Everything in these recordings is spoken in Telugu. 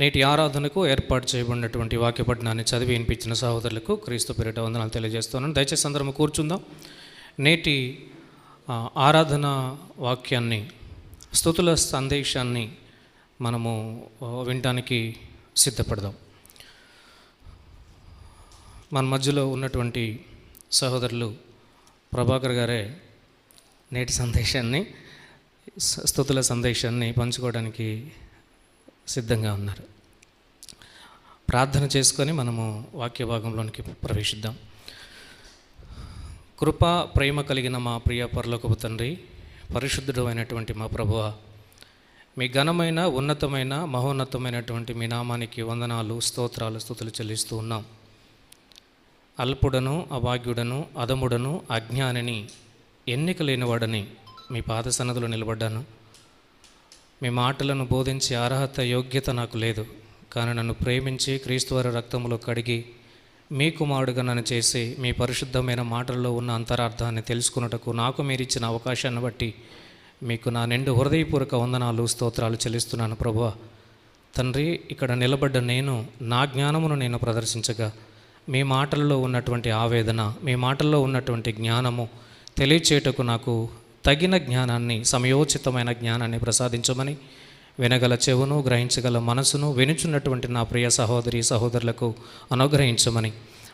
నేటి ఆరాధనకు ఏర్పాటు చేయబడినటువంటి వాక్యపట్నాన్ని చదివి వినిపించిన సహోదరులకు క్రీస్తు పేరిట వందనాలు తెలియజేస్తున్నాను. దయచేసి అందరం కూర్చుందాం. నేటి ఆరాధన వాక్యాన్ని, స్తుతుల సందేశాన్ని మనము వినటానికి సిద్ధపడదాం. మన మధ్యలో ఉన్నటువంటి సహోదరులు ప్రభాకర్ గారే నేటి సందేశాన్ని, స్తుతుల సందేశాన్ని పంచుకోవడానికి సిద్ధంగా ఉన్నారు. ప్రార్థన చేసుకొని మనము వాక్య భాగంలోనికి ప్రవేశిద్దాం. కృప ప్రేమ కలిగిన మా ప్రియ పరలోకపు తండ్రి, పరిశుద్ధుడు అయినటువంటి మా ప్రభువా, మీ ఘనమైన ఉన్నతమైన మహోన్నతమైనటువంటి మీ నామానికి వందనాలు, స్తోత్రాలు, స్తుతులు చెల్లిస్తూ ఉన్నాం. అల్పుడను, అభాగ్యుడను, అధముడను, అజ్ఞానిని, ఎన్నిక లేనివాడని మీ పాద సన్నదిలో నిలబడ్డాను. మీ మాటలను బోధించే అర్హత, యోగ్యత నాకు లేదు. కానీ నన్ను ప్రేమించి క్రీస్తువారి రక్తంలో కడిగి మీ కుమారుడుగా నన్ను చేసి మీ పరిశుద్ధమైన మాటల్లో ఉన్న అంతరార్థాన్ని తెలుసుకున్నటకు నాకు మీరిచ్చిన అవకాశాన్ని బట్టి మీకు నా నిండు హృదయపూర్వక వందనాలు, స్తోత్రాలు చెల్లిస్తున్నాను. ప్రభువా తండ్రి, ఇక్కడ నిలబడ్డ నేను నా జ్ఞానమును నేను ప్రదర్శించగా మీ మాటల్లో ఉన్నటువంటి ఆవేదన, మీ మాటల్లో ఉన్నటువంటి జ్ఞానము తెలియచేయటకు నాకు తగిన జ్ఞానాన్ని, సమయోచితమైన జ్ఞానాన్ని ప్రసాదించమని, వినగల చెవును, గ్రహించగల మనసును వినుచున్నటువంటి నా ప్రియ సహోదరి సహోదరులకు అనుగ్రహించమని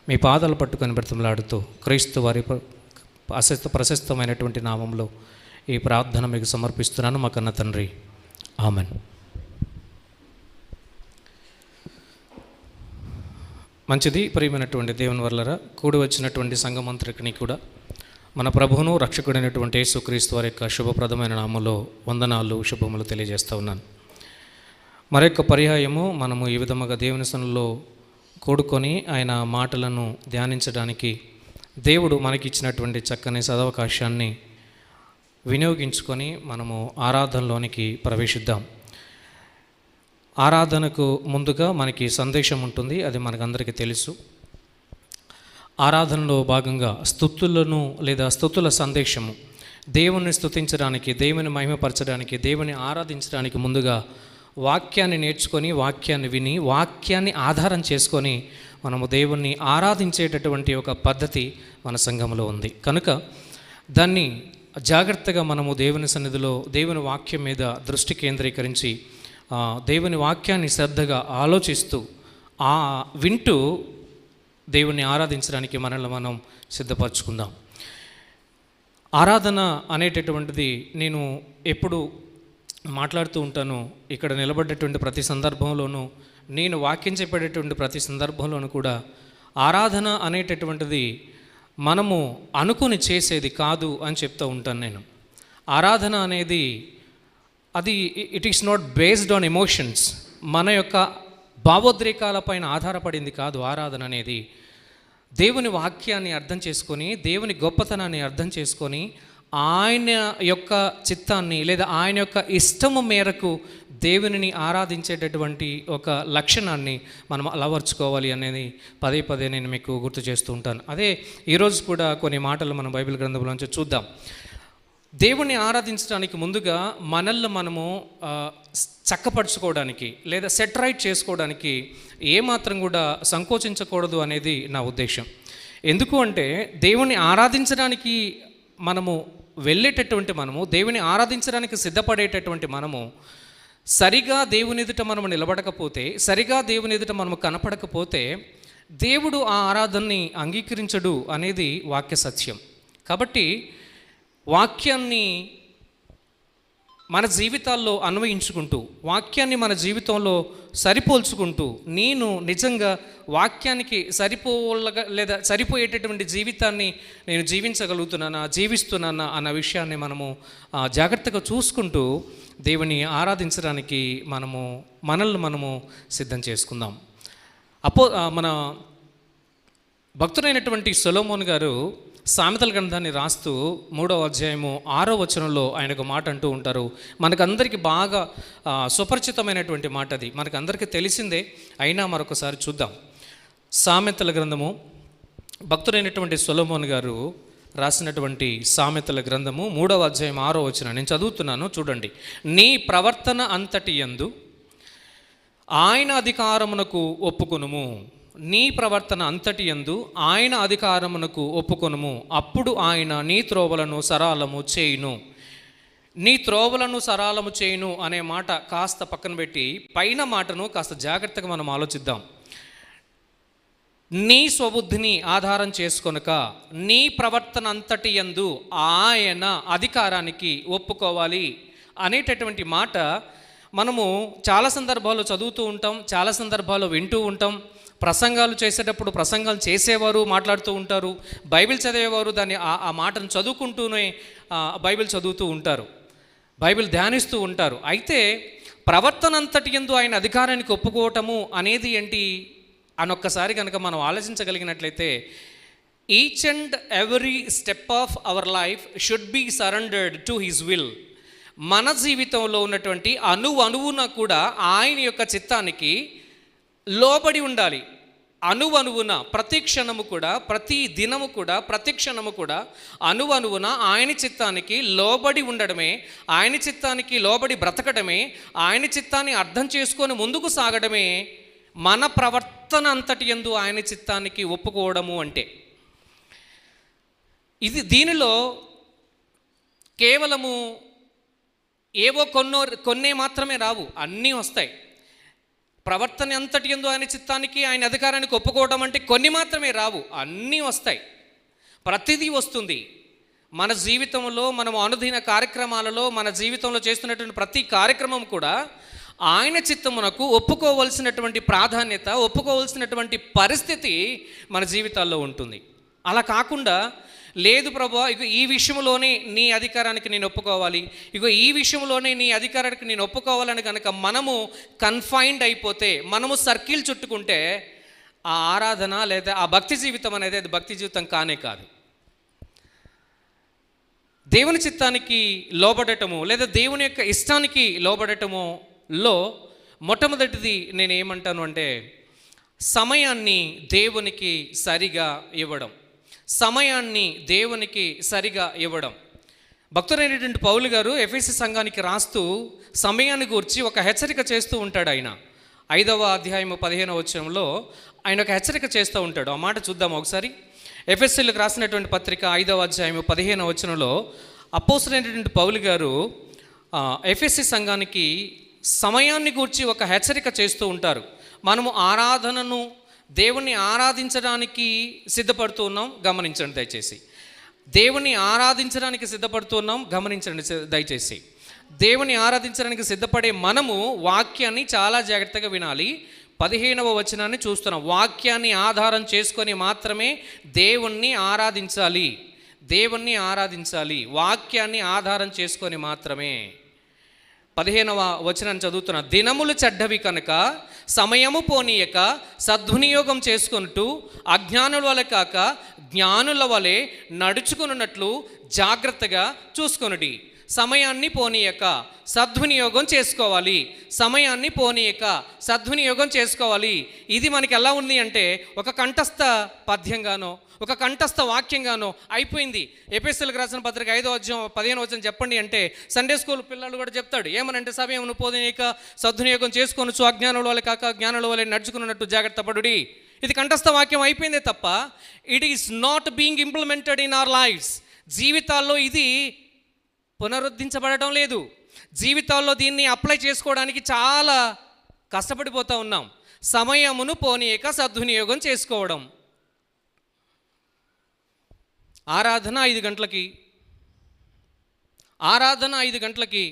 మీ పాదాలు పట్టుకొని బ్రతిమలాడుతూ క్రీస్తు వారి ప్రశస్తమైనటువంటి నామంలో ఈ ప్రార్థన మీకు సమర్పిస్తున్నాను మా కన్న తండ్రి, ఆమెన్. మంచిది. ప్రియమైనటువంటి దేవుని వల్లరా, కూడి వచ్చినటువంటి సంఘమంత్రికిని కూడా మన ప్రభువును రక్షకుడైనటువంటి యేసుక్రీస్తు వారి యొక్క శుభప్రదమైన నామంలో వందనాలు, శుభములు తెలియజేస్తూ ఉన్నాను. మరొక పర్యాయము మనము ఈ విధముగా దేవుని సన్నిధిలో కూడుకొని ఆయన మాటలను ధ్యానించడానికి దేవుడు మనకిచ్చినటువంటి చక్కని సదవకాశాన్ని వినియోగించుకొని మనము ఆరాధనలోనికి ప్రవేశిద్దాం. ఆరాధనకు ముందుగా మనకి సందేశం ఉంటుంది, అది మనకందరికీ తెలుసు. ఆరాధనలో భాగంగా స్తుతులను లేదా స్తుతుల సందేశము, దేవుని స్తుతించడానికి, దేవుని మహిమపరచడానికి, దేవుని ఆరాధించడానికి ముందుగా వాక్యాన్ని నేర్చుకొని, వాక్యాన్ని విని, వాక్యాన్ని ఆధారం చేసుకొని మనము దేవుణ్ణి ఆరాధించేటటువంటి ఒక పద్ధతి మన సంఘంలో ఉంది. కనుక దాన్ని జాగ్రత్తగా మనము దేవుని సన్నిధిలో దేవుని వాక్యం మీద దృష్టి కేంద్రీకరించి దేవుని వాక్యాన్ని శ్రద్ధగా ఆలోచిస్తూ వింటూ దేవుణ్ణి ఆరాధించడానికి మనల్ని మనం సిద్ధపరచుకుందాం. ఆరాధన అనేటటువంటిది నేను ఎప్పుడు మాట్లాడుతూ ఉంటాను. ఇక్కడ నిలబడ్డటువంటి ప్రతి సందర్భంలోనూ, నేను వాక్యం చెప్పేటటువంటి ప్రతి సందర్భంలోనూ కూడా ఆరాధన అనేటటువంటిది మనము అనుకుని చేసేది కాదు అని చెప్తూ ఉంటాను నేను. ఆరాధన అనేది అది it is not based on emotions, మన యొక్క భావోద్రేకాలపైన ఆధారపడింది కాదు. ఆరాధన అనేది దేవుని వాక్యాన్ని అర్థం చేసుకొని, దేవుని గొప్పతనాన్ని అర్థం చేసుకొని, ఆయన యొక్క చిత్తాన్ని లేదా ఆయన యొక్క ఇష్టము మేరకు దేవునిని ఆరాధించేటటువంటి ఒక లక్షణాన్ని మనం అలవర్చుకోవాలి అనేది పదే పదే నేను మీకు గుర్తు చేస్తూ ఉంటాను. అదే ఈరోజు కూడా కొన్ని మాటలు మనం బైబిల్ గ్రంథంలోంచి చూద్దాం. దేవుణ్ణి ఆరాధించడానికి ముందుగా మనల్ని మనము చక్కపరచుకోవడానికి లేదా సెట్ రైట్ చేసుకోవడానికి ఏమాత్రం కూడా సంకోచించకూడదు అనేది నా ఉద్దేశం. ఎందుకు అంటే దేవుణ్ణి ఆరాధించడానికి మనము వెళ్ళేటటువంటి మనము, దేవుని ఆరాధించడానికి సిద్ధపడేటటువంటి మనము సరిగా దేవుని ఎదుట మనము నిలబడకపోతే, సరిగా దేవుని ఎదుట మనము కనపడకపోతే దేవుడు ఆ ఆరాధనని అంగీకరించడు అనేది వాక్య సత్యం. కాబట్టి వాక్యాన్ని మన జీవితాల్లో అన్వయించుకుంటూ, వాక్యాన్ని మన జీవితంలో సరిపోల్చుకుంటూ, నేను నిజంగా వాక్యానికి లేదా సరిపోయేటటువంటి జీవితాన్ని నేను జీవిస్తున్నానా అన్న విషయాన్ని మనము జాగ్రత్తగా చూసుకుంటూ దేవుని ఆరాధించడానికి మనల్ని సిద్ధం చేసుకుందాం. మన భక్తుడైనటువంటి సొలొమోను గారు సామెతల గ్రంథాన్ని రాస్తూ 3వ అధ్యాయము 6వ వచనంలో ఆయన ఒక మాట అంటూ ఉంటారు. మనకందరికీ బాగా సుపరిచితమైనటువంటి మాట, అది మనకందరికీ తెలిసిందే, అయినా మరొకసారి చూద్దాం. సామెతల గ్రంథము, భక్తుడైనటువంటి సొలొమోను గారు రాసినటువంటి సామెతల గ్రంథము 3వ అధ్యాయం 6వ వచనం నేను చదువుతున్నాను, చూడండి. నీ ప్రవర్తన అంతటి యందు ఆయన అధికారమునకు ఒప్పుకొనుము. నీ ప్రవర్తన అంతటి యందు ఆయన అధికారమునకు ఒప్పుకొనుము. అప్పుడు ఆయన నీ త్రోవలను సరళము చేయును. నీ త్రోవలను సరళము చేయును అనే మాట కాస్త పక్కన పెట్టి పైన మాటను కాస్త జాగ్రత్తగా మనం ఆలోచిద్దాం. నీ స్వబుద్ధిని ఆధారం చేసుకొనక నీ ప్రవర్తన అంతటి యందు ఆయన అధికారానికి ఒప్పుకోవాలి అనేటటువంటి మాట మనము చాలా సందర్భాల్లో చదువుతూ ఉంటాం, చాలా సందర్భాల్లో వింటూ ఉంటాం. ప్రసంగాలు చేసేటప్పుడు ప్రసంగాలు చేసేవారు మాట్లాడుతూ ఉంటారు, బైబిల్ చదివేవారు దాన్ని ఆ మాటను చదువుకుంటూనే బైబిల్ చదువుతూ ఉంటారు, బైబిల్ ధ్యానిస్తూ ఉంటారు. అయితే ప్రవర్తన అంతటి యందు ఆయన అధికారానికి ఒప్పుకోవటము అనేది ఏంటి అనొక్కసారి కనుక మనం ఆలోచించగలిగినట్లయితే, each and every step of our life should be surrendered to his will. మన జీవితంలో ఉన్నటువంటి అణువున కూడా ఆయన యొక్క చిత్తానికి లోబడి ఉండాలి. అణువున ప్రతి క్షణము కూడా, ప్రతి దినము కూడా, ప్రతి క్షణము కూడా అణువున ఆయన చిత్తానికి లోబడి ఉండడమే, ఆయన చిత్తానికి లోబడి బ్రతకడమే, ఆయన చిత్తాన్ని అర్థం చేసుకొని ముందుకు సాగడమే మన ప్రవర్తన అంతటి యందు ఆయన చిత్తానికి ఒప్పుకోవడము అంటే. దీనిలో కేవలము ఏవో కొన్నే మాత్రమే రావు, అన్నీ వస్తాయి. ప్రవర్తన అంతటి యందు ఆయన చిత్తానికి ఆయన అధికారానికి ఒప్పుకోవడం అంటే కొన్ని మాత్రమే రావు, అన్నీ వస్తాయి, ప్రతిదీ వస్తుంది. మన జీవితంలో మనం అనుదిన కార్యక్రమాలలో మన జీవితంలో చేస్తున్నటువంటి ప్రతి కార్యక్రమం కూడా ఆయన చిత్తమునకు ఒప్పుకోవలసినటువంటి ప్రాధాన్యత, ఒప్పుకోవలసినటువంటి పరిస్థితి మన జీవితాల్లో ఉంటుంది. అలా కాకుండా లేదు ప్రభువా, ఇక ఈ విషయంలోనే నీ అధికారానికి నేను ఒప్పుకోవాలి, ఇక ఈ విషయంలోనే నీ అధికారానికి నేను ఒప్పుకోవాలని కనుక మనము కన్ఫైన్డ్ అయిపోతే, మనము సర్కిల్ చుట్టుకుంటే ఆ ఆరాధన లేదా ఆ భక్తి జీవితం అనేది అది భక్తి జీవితం కానే కాదు. దేవుని చిత్తానికి లోబడటము లేదా దేవుని యొక్క ఇష్టానికి లోబడటములో మొట్టమొదటిది నేను ఏమంటాను అంటే సమయాన్ని దేవునికి సరిగా ఇవ్వడం. సమయాన్ని దేవునికి సరిగా ఇవ్వడం. భక్తుడైనటువంటి పౌలు గారు ఎఫెసీ సంఘానికి రాస్తూ సమయాన్ని గురించి ఒక హెచ్చరిక చేస్తూ ఉంటాడు. ఆయన 5వ అధ్యాయము 15వ వచనంలో ఆయన ఒక హెచ్చరిక చేస్తూ ఉంటాడు. ఆ మాట చూద్దాం ఒకసారి. ఎఫెసీలకు రాసినటువంటి పత్రిక 5వ అధ్యాయము 15వ వచనంలో అపోస్తలుడైనటువంటి పౌలు గారు ఎఫెసీ సంఘానికి సమయాన్ని గూర్చి ఒక హెచ్చరిక చేస్తూ ఉంటారు. మనము ఆరాధనను, దేవుణ్ణి ఆరాధించడానికి సిద్ధపడుతూ ఉన్నాం, గమనించండి దయచేసి. దేవుణ్ణి ఆరాధించడానికి సిద్ధపడుతున్నాం, గమనించండి దయచేసి. దేవుని ఆరాధించడానికి సిద్ధపడే మనము వాక్యాన్ని చాలా జాగ్రత్తగా వినాలి. 15వ వచనాన్ని చూస్తున్నాం. వాక్యాన్ని ఆధారం చేసుకొని మాత్రమే దేవుణ్ణి ఆరాధించాలి, దేవుణ్ణి ఆరాధించాలి, వాక్యాన్ని ఆధారం చేసుకొని మాత్రమే. 15వ వచనాన్ని చదువుతున్నా. దినములు చెడ్డవి కనుక సమయము పోనీయక సద్వినియోగం చేసుకొనుటూ అజ్ఞానుల వలె కాక జ్ఞానుల వలె నడుచుకున్నట్లు జాగ్రత్తగా చూసుకొనుడి. సమయాన్ని పోనీయక సద్వినియోగం చేసుకోవాలి, సమయాన్ని పోనీయక సద్వినియోగం చేసుకోవాలి. ఇది మనకి ఎలా ఉంది అంటే ఒక కంఠస్థ పద్యంగానో ఒక కంఠస్థ వాక్యంగానో అయిపోయింది. ఎఫెసీయులకు రాసిన పత్రిక 5వ అధ్యాయం 15వ వచనం చెప్పండి అంటే సండే స్కూల్ పిల్లలు కూడా చెప్తాడు. ఏమనంటే సమయమును పోనీయక సద్వినియోగం చేసుకోవచ్చు, అజ్ఞానుల వలె కాక జ్ఞానుల వలె నడుచుకున్నట్టు జాగ్రత్త పడుడి. ఇది కంఠస్థ వాక్యం అయిపోయిందే తప్ప it is not being implemented in our lives. జీవితాల్లో ఇది పునరుద్ధరించబడటం లేదు. జీవితాల్లో దీన్ని అప్లై చేసుకోవడానికి చాలా కష్టపడిపోతూ ఉన్నాం. సమయమును పోనీయక సద్వినియోగం చేసుకోవడం. ఆరాధన 5 గంటలకి, ఆరాధన 5 గంటలకి,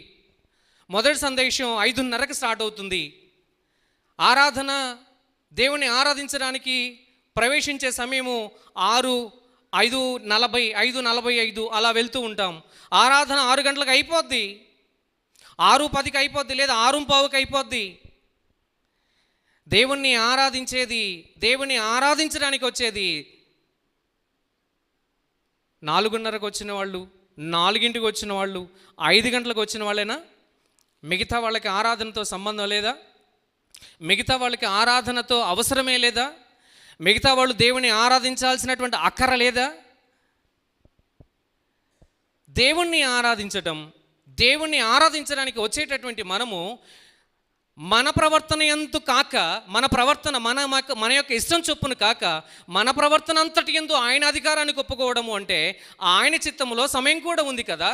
మొదటి సందేశం 5:30కి స్టార్ట్ అవుతుంది. ఆరాధన దేవుని ఆరాధించడానికి ప్రవేశించే సమయము 5:40, 5:45 అలా వెళ్తూ ఉంటాం. ఆరాధన 6 గంటలకు అయిపోద్ది, 6:10కి అయిపోద్ది, లేదా 6:15కి అయిపోద్ది. దేవుణ్ణి ఆరాధించేది, దేవుణ్ణి ఆరాధించడానికి వచ్చేది 4:30కి వచ్చిన వాళ్ళు, 4ంటికి వచ్చిన వాళ్ళు, 5 గంటలకు వచ్చిన వాళ్ళేనా? మిగతా వాళ్ళకి ఆరాధనతో సంబంధం లేదా? మిగతా వాళ్ళకి ఆరాధనతో అవసరమే లేదా? మిగతా వాళ్ళు దేవుని ఆరాధించాల్సినటువంటి అక్కర లేదా? దేవుణ్ణి ఆరాధించటం, దేవుణ్ణి ఆరాధించడానికి వచ్చేటటువంటి మనము మన ప్రవర్తన యందు కాక, మన యొక్క ఇష్టం చొప్పున కాక, మన ప్రవర్తన అంతటి యందు ఆయన అధికారానికి ఒప్పుకోవడము అంటే ఆయన చిత్తములో సమయం కూడా ఉంది కదా.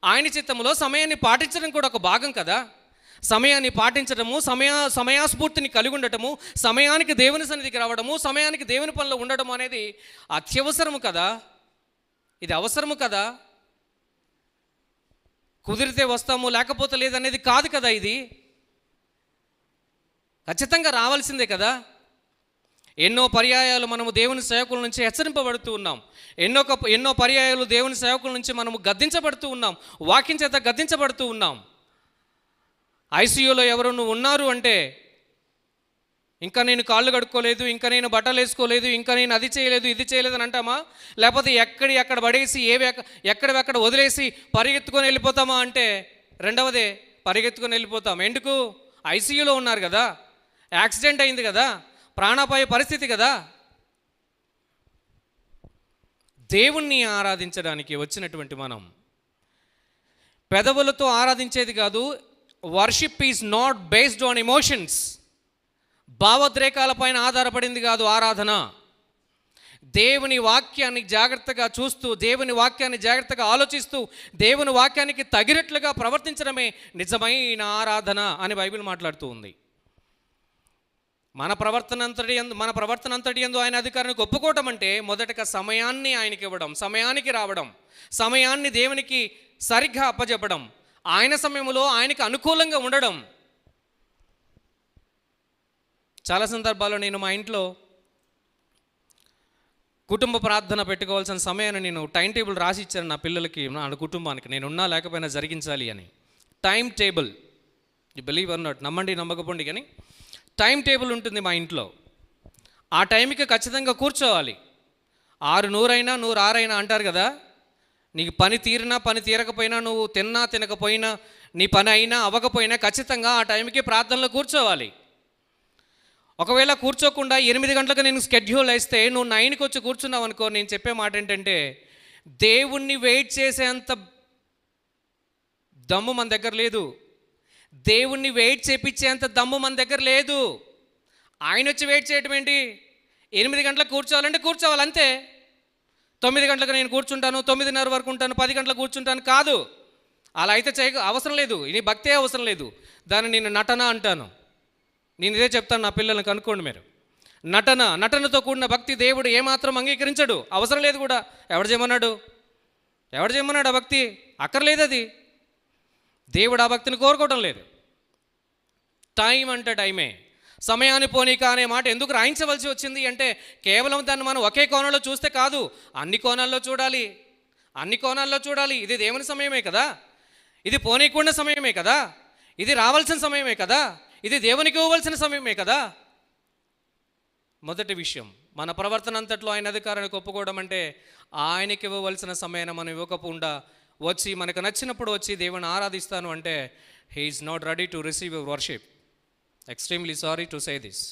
ఆయన చిత్తములో సమయాన్ని పాటించడం కూడా ఒక భాగం కదా. సమయాన్ని పాటించడము, సమయాస్ఫూర్తిని కలిగి ఉండటము, సమయానికి దేవుని సన్నిధికి రావడము, సమయానికి దేవుని పనిలో ఉండడము అనేది అత్యవసరము కదా. ఇది అవసరము కదా. కుదిరితే వస్తాము లేకపోతే లేదనేది కాదు కదా. ఇది ఖచ్చితంగా రావాల్సిందే కదా. ఎన్నో పర్యాయాలు మనము దేవుని సేవకుల నుంచి హెచ్చరింపబడుతూ ఉన్నాం. ఎన్నో పర్యాయాలు దేవుని సేవకుల నుంచి మనము గద్దించబడుతూ ఉన్నాం. వాక్యం చేత గద్దించబడుతూ ఉన్నాం. ఐసీయూలో ఎవరు నువ్వు ఉన్నారు అంటే, ఇంకా నేను కాళ్ళు కడుక్కోలేదు, ఇంకా నేను బట్టలు వేసుకోలేదు, ఇంకా నేను అది చేయలేదు ఇది చేయలేదు అని అంటామా? లేకపోతే ఎక్కడ పడేసి ఎక్కడెక్కడ వదిలేసి పరిగెత్తుకొని వెళ్ళిపోతామా అంటే, రెండవదే పరిగెత్తుకొని వెళ్ళిపోతాం. ఎందుకు? ఐసీయూలో ఉన్నారు కదా, యాక్సిడెంట్ అయింది కదా, ప్రాణాపాయ పరిస్థితి కదా. దేవుణ్ణి ఆరాధించడానికి వచ్చినటువంటి మనం పెదవులతో ఆరాధించేది కాదు. Worship is not based on emotions. భావోద్రేకాల పైన ఆధారపడింది కాదు ఆరాధన. దేవుని వాక్యాన్ని జాగ్రత్తగా చూస్తూ, దేవుని వాక్యాన్ని జాగ్రత్తగా ఆలోచిస్తూ, దేవుని వాక్యానికి తగినట్లుగా ప్రవర్తించడమే నిజమైన ఆరాధన అని బైబిల్ మాట్లాడుతూ ఉంది. మన ప్రవర్తన అంతటి యందు ఆయన అధికారానికి ఒప్పుకోవటం అంటే మొదటగా సమయాన్ని ఆయనకి ఇవ్వడం, సమయానికి రావడం, సమయాన్ని దేవునికి సరిగ్గా అప్పచెప్పడం, ఆయన సమయంలో ఆయనకి అనుకూలంగా ఉండడం. చాలా సందర్భాల్లో నేను మా ఇంట్లో కుటుంబ ప్రార్థన పెట్టుకోవాల్సిన సమయాన్ని నేను టైం టేబుల్ రాసి ఇచ్చాను నా పిల్లలకి, నా కుటుంబానికి. నేను ఉన్నా లేకపోయినా జరిగించాలి అని time table. You believe are not, నమ్మండి నమ్మకపోండి, కానీ టైం టేబుల్ ఉంటుంది మా ఇంట్లో. ఆ టైంకి ఖచ్చితంగా కూర్చోవాలి. 6:100 106 అంటారు కదా. నీకు పని తీరినా పని తీరకపోయినా, నువ్వు తిన్నా తినకపోయినా, నీ పని అయినా అవ్వకపోయినా ఖచ్చితంగా ఆ టైంకి ప్రార్థనలో కూర్చోవాలి. ఒకవేళ కూర్చోకుండా 8 గంటలకు నేను స్కెడ్యూల్ వేస్తే నువ్వు 9కి వచ్చి కూర్చున్నావు అనుకో, నేను చెప్పే మాట ఏంటంటే, దేవుణ్ణి వెయిట్ చేసేంత దమ్ము మన దగ్గర లేదు. దేవుణ్ణి వెయిట్ చేపించేంత దమ్ము మన దగ్గర లేదు. ఆయన వచ్చి వెయిట్ చేయటం ఏంటి? 8 గంటలకు కూర్చోవాలంటే కూర్చోవాలి అంతే. 9 గంటలకు నేను కూర్చుంటాను, 9:30 వరకు ఉంటాను, 10 గంటలకు కూర్చుంటాను కాదు. అలా అయితే అవసరం లేదు. ఇది భక్తే అవసరం లేదు. దాన్ని నేను నటన అంటాను. నేను ఇదే చెప్తాను నా పిల్లల్ని, కనుక్కోండి మీరు. నటనతో కూడిన భక్తి దేవుడు ఏమాత్రం అంగీకరించడు. అవసరం లేదు కూడా. ఎవడు చేయమన్నాడు ఆ భక్తి? అక్కర్లేదు అది. దేవుడు ఆ భక్తిని కోరుకోవడం లేదు. టైం అంటే టైమే. సమయాన్ని పోనీక అనే మాట ఎందుకు రాయించవలసి వచ్చింది అంటే, కేవలం దాన్ని మనం ఒకే కోణంలో చూస్తే కాదు, అన్ని కోణాల్లో చూడాలి. ఇది దేవుని సమయమే కదా, ఇది పోనీకుండా సమయమే కదా, ఇది రావాల్సిన సమయమే కదా, ఇది దేవునికి ఇవ్వవలసిన సమయమే కదా. మొదటి విషయం, మన ప్రవర్తన అంతట్లో ఆయన అధికారానికి ఒప్పుకోవడం అంటే, ఆయనకి ఇవ్వవలసిన సమయాన్ని మనం ఇవ్వకుండా వచ్చి మనకు నచ్చినప్పుడు వచ్చి దేవుని ఆరాధిస్తాను అంటే, he is not ready to receive your worship. Extremely sorry to say this.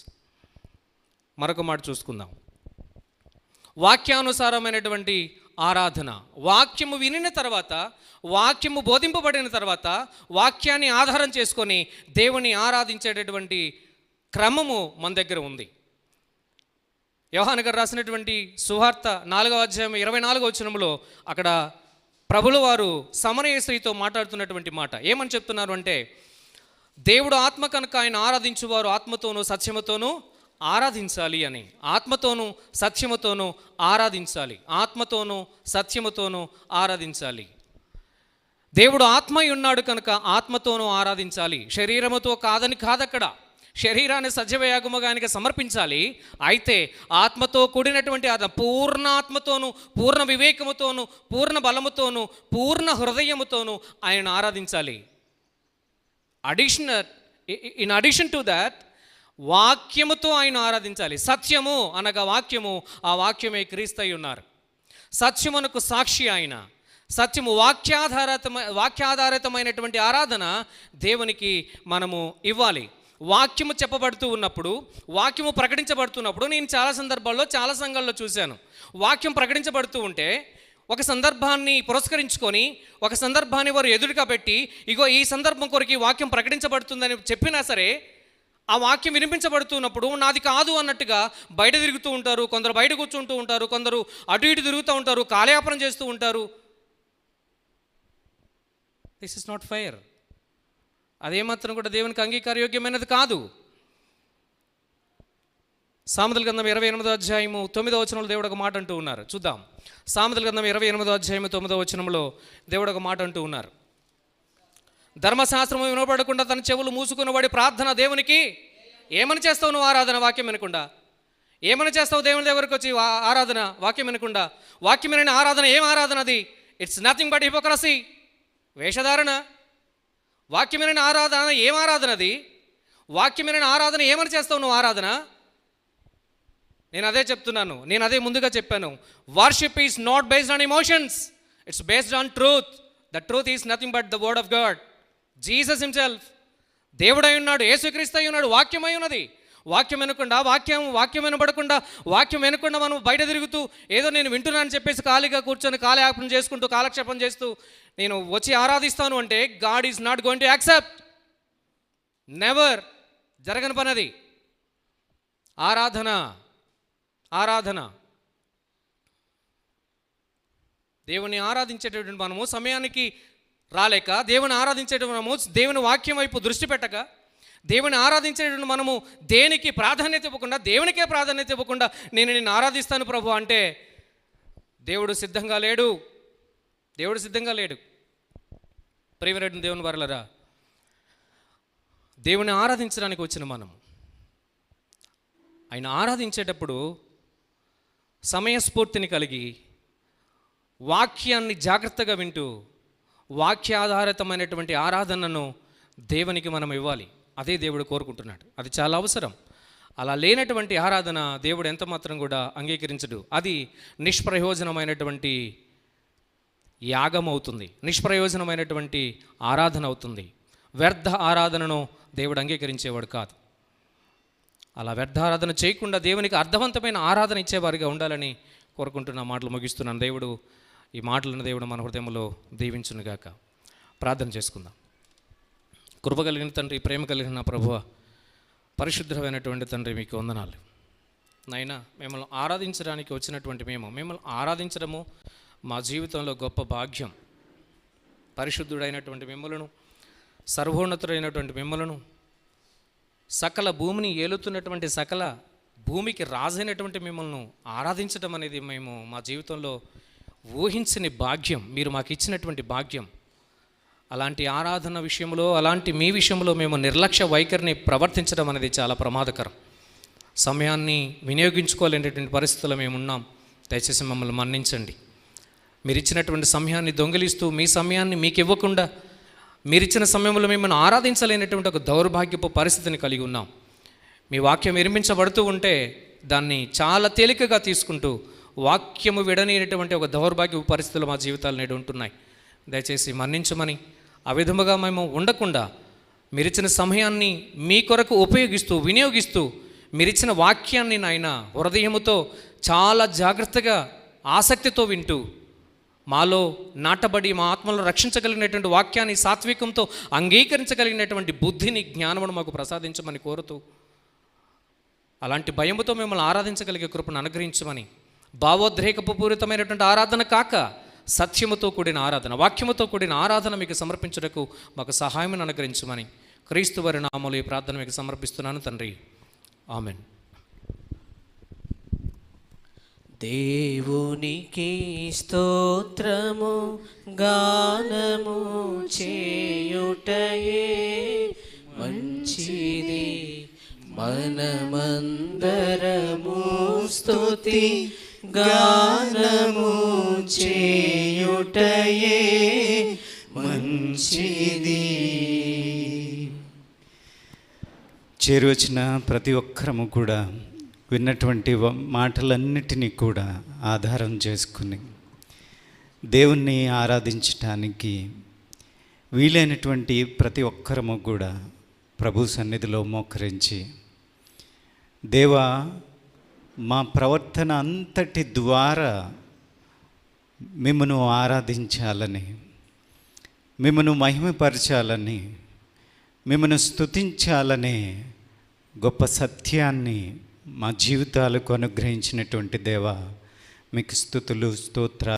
మరొక మాట చూసుకుందాం. వాక్యానుసారమైనటువంటి ఆరాధన. వాక్యము వినిన తర్వాత, వాక్యము బోధింపబడిన తర్వాత, వాక్యాన్ని ఆధారం చేసుకొని దేవుని ఆరాధించేటటువంటి క్రమము మన దగ్గర ఉంది. యోహాను గారు రాసినటువంటి సువార్త 4వ అధ్యాయం 24వ వచనంలో అక్కడ ప్రభుల వారు సమరయ స్త్రీతో మాట్లాడుతున్నటువంటి మాట ఏమని చెప్తున్నారు అంటే, దేవుడు ఆత్మ కనుక ఆయన ఆరాధించువారు ఆత్మతోనూ సత్యముతోనూ ఆరాధించాలి అని. ఆత్మతోనూ సత్యముతోనూ ఆరాధించాలి. దేవుడు ఆత్మై ఉన్నాడు కనుక ఆత్మతోనూ ఆరాధించాలి. శరీరముతో కాదక్కడ. శరీరాన్ని సజీవయాగముగా ఆయనకి సమర్పించాలి. అయితే ఆత్మతో కూడినటువంటి పూర్ణ ఆత్మతోనూ, పూర్ణ వివేకముతోనూ, పూర్ణ బలముతోనూ, పూర్ణ హృదయముతోనూ ఆయన ఆరాధించాలి. ఇన్ అడిషన్ టు దాట్, వాక్యముతో ఆయన ఆరాధించాలి. సత్యము అనగా వాక్యము, ఆ వాక్యమే క్రీస్తు అయి ఉన్నారు. సత్యమునకు సాక్షి ఆయన. సత్యము వాక్యాధారితమైనటువంటి ఆరాధన దేవునికి మనము ఇవ్వాలి. వాక్యము చెప్పబడుతూ ఉన్నప్పుడు, వాక్యము ప్రకటించబడుతున్నప్పుడు, నేను చాలా సందర్భాల్లో చాలా సంఘాల్లో చూశాను, వాక్యం ప్రకటించబడుతూ ఉంటే ఒక సందర్భాన్ని పురస్కరించుకొని ఒక సందర్భాన్ని వారు ఎదురుగా పెట్టి ఇగో ఈ సందర్భం కొరకు ఈ వాక్యం ప్రకటించబడుతుందని చెప్పినా సరే ఆ వాక్యం వినిపించబడుతున్నప్పుడు నాది కాదు అన్నట్టుగా బయట తిరుగుతూ ఉంటారు, కొందరు బయట కూర్చుంటూ ఉంటారు, కొందరు అటు ఇటు తిరుగుతూ ఉంటారు, కాలయాపనం చేస్తూ ఉంటారు. This is not fair. అదేమాత్రం కూడా దేవునికి అంగీకారయోగ్యమైనది కాదు. సామెతల గ్రంథం 28వ అధ్యాయము 9వ వచనంలో దేవుడు ఒక మాట అంటూ ఉన్నారు. చూద్దాం. సామెతల గ్రంథం 28వ అధ్యాయము 9వ వచనంలో దేవుడు ఒక మాట అంటూ ఉన్నారు. ధర్మశాస్త్రము వినపడకుండా తన చెవులు మూసుకున్న వాడి ప్రార్థన దేవునికి ఏమని చేస్తావు నువ్వు ఆరాధన? వాక్యం వినకుండా ఏమని చేస్తావు? దేవుని దగ్గరకు వచ్చి ఆరాధన వాక్యం వినకుండా. వాక్యం వినని ఆరాధన ఏం ఆరాధన అది? ఇట్స్ నథింగ్ బట్ హిపోక్రసీ, వేషధారణ. వాక్యం వినని ఆరాధన ఏం ఆరాధన అది? వాక్యం వినని ఆరాధన ఏమని చేస్తావు నువ్వు ఆరాధన? నేను అదే చెప్తున్నాను, నేను అదే ముందుగా చెప్పాను. Worship is not based on emotions, it's based on truth. The truth is nothing but the word of God. Jesus himself దేవుడై ఉన్నాడు, యేసుక్రీస్తు అయి ఉన్నాడు, వాక్యం అయి ఉన్నది. వాక్యం వినకుండా వాక్యం వినబడకుండా వాక్యం వినకుండా మనం బయట తిరుగుతూ ఏదో నేను వింటున్నాను అని చెప్పేసి ఖాళీగా కూర్చొని కాలయాపన చేసుకుంటూ కాలక్షేపం చేస్తూ నేను వచ్చి ఆరాధిస్తాను అంటే God is not going to accept. Never. జరగని పనది. ఆరాధన దేవుని ఆరాధించేటటువంటి మనము సమయానికి రాలేక, దేవుని ఆరాధించేటువంటి మనము దేవుని వాక్యం వైపు దృష్టి పెట్టక, దేవుని ఆరాధించేటువంటి మనము దేనికి ప్రాధాన్యత ఇవ్వకుండా, దేవునికే ప్రాధాన్యత ఇవ్వకుండా నేను నిన్ను ఆరాధిస్తాను ప్రభు అంటే దేవుడు సిద్ధంగా లేడు. ప్రియమైన దేవుని వారలారా, దేవుని ఆరాధించడానికి వచ్చిన మనం ఆయన ఆరాధించేటప్పుడు సమయస్ఫూర్తిని కలిగి వాక్యాన్ని జాగ్రత్తగా వింటూ వాక్యాధారితమైనటువంటి ఆరాధనను దేవునికి మనం ఇవ్వాలి. అదే దేవుడు కోరుకుంటున్నాడు. అది చాలా అవసరం. అలా లేనటువంటి ఆరాధన దేవుడు ఎంత మాత్రం కూడా అంగీకరించడు. అది నిష్ప్రయోజనమైనటువంటి యాగం అవుతుంది, నిష్ప్రయోజనమైనటువంటి ఆరాధన అవుతుంది. వ్యర్థ ఆరాధనను దేవుడు అంగీకరించేవాడు కాదు. అలా వ్యర్థ ఆరాధన చేయకుండా దేవునికి అర్థవంతమైన ఆరాధన ఇచ్చేవారిగా ఉండాలని కోరుకుంటున్న మాటలు ముగిస్తున్నాను. దేవుడు ఈ మాటలను దేవుడు మన హృదయంలో దీవించునుగాక. ప్రార్థన చేసుకుందాం. కృప కలిగిన తండ్రి, ప్రేమ కలిగిన ప్రభువ, పరిశుద్ధమైనటువంటి తండ్రి, మీకు వందనాలు నాయనా. మిమ్మల్ని ఆరాధించడానికి వచ్చినటువంటి మిమ్మల్ని ఆరాధించడము మా జీవితంలో గొప్ప భాగ్యం. పరిశుద్ధుడైనటువంటి మిమ్మలను, సర్వోన్నతుడైనటువంటి మిమ్మలను, సకల భూమిని ఏలుతున్నటువంటి సకల భూమికి రాజైనటువంటి మిమ్మల్ని ఆరాధించడం అనేది మేము మా జీవితంలో ఊహించని భాగ్యం. మీరు మాకు ఇచ్చినటువంటి భాగ్యం. అలాంటి ఆరాధన విషయంలో, అలాంటి మీ విషయంలో మేము నిర్లక్ష్య వైఖరిని ప్రవర్తించడం అనేది చాలా ప్రమాదకరం. సమయాన్ని వినియోగించుకోలేనటువంటి పరిస్థితుల్లో మేము ఉన్నాం. దయచేసి మమ్మల్ని మన్నించండి. మీరు ఇచ్చినటువంటి సమయాన్ని దొంగిలిస్తూ, మీ సమయాన్ని మీకు ఇవ్వకుండా, మీరిచ్చిన సమయంలో మిమ్మల్ని ఆరాధించలేనటువంటి ఒక దౌర్భాగ్యపు పరిస్థితిని కలిగి ఉన్నాం. మీ వాక్యం వినిపించబడుతూ ఉంటే దాన్ని చాలా తేలికగా తీసుకుంటూ వాక్యము విడనీయనటువంటి ఒక దౌర్భాగ్యపు పరిస్థితులు మా జీవితాలు నేడు ఉంటున్నాయి. దయచేసి మన్నించమని, ఆ విధముగా మేము ఉండకుండా మీరిచ్చిన సమయాన్ని మీ కొరకు ఉపయోగిస్తూ, వినియోగిస్తూ, మీరిచ్చిన వాక్యాన్ని నాయన హృదయముతో చాలా జాగ్రత్తగా ఆసక్తితో వింటూ, మాలో నాటబడి మా ఆత్మలో రక్షించగలిగినటువంటి వాక్యాన్ని సాత్వికంతో అంగీకరించగలిగినటువంటి బుద్ధిని, జ్ఞానమును మాకు ప్రసాదించమని కోరుతూ, అలాంటి భయముతో మిమ్మల్ని ఆరాధించగలిగే కృపను అనుగ్రహించమని, భావోద్రేకపు పూరితమైనటువంటి ఆరాధన కాక సత్యముతో కూడిన ఆరాధన, వాక్యముతో కూడిన ఆరాధన మీకు సమర్పించుటకు మాకు సహాయం అనుగ్రహించమని క్రీస్తు వారి నామములో ఈ ప్రార్థన మీకు సమర్పిస్తున్నాను తండ్రి. ఆమెన్. దేవునికి స్తోత్రము గానము చేయుటయే మంచిది, మనమందరము స్తుతి గానము చేయుటయే మంచిది. చేరువచ్చిన ప్రతి ఒక్కరము కూడా విన్నటువంటి మాటలన్నిటినీ కూడా ఆధారం చేసుకుని దేవుణ్ణి ఆరాధించటానికి వీలైనటువంటి ప్రతి ఒక్కరము కూడా ప్రభు సన్నిధిలో మోకరించి, దేవా, మా ప్రవర్తన అంతటి ద్వారా మిమ్మను ఆరాధించాలని, మిమ్మను మహిమపరచాలని, మిమ్మను స్తుతించాలనే గొప్ప సత్యాన్ని మా జీవితాలకు అనుగ్రహించినటువంటి దేవా, మీకు స్తుతులు స్తోత్రాలు.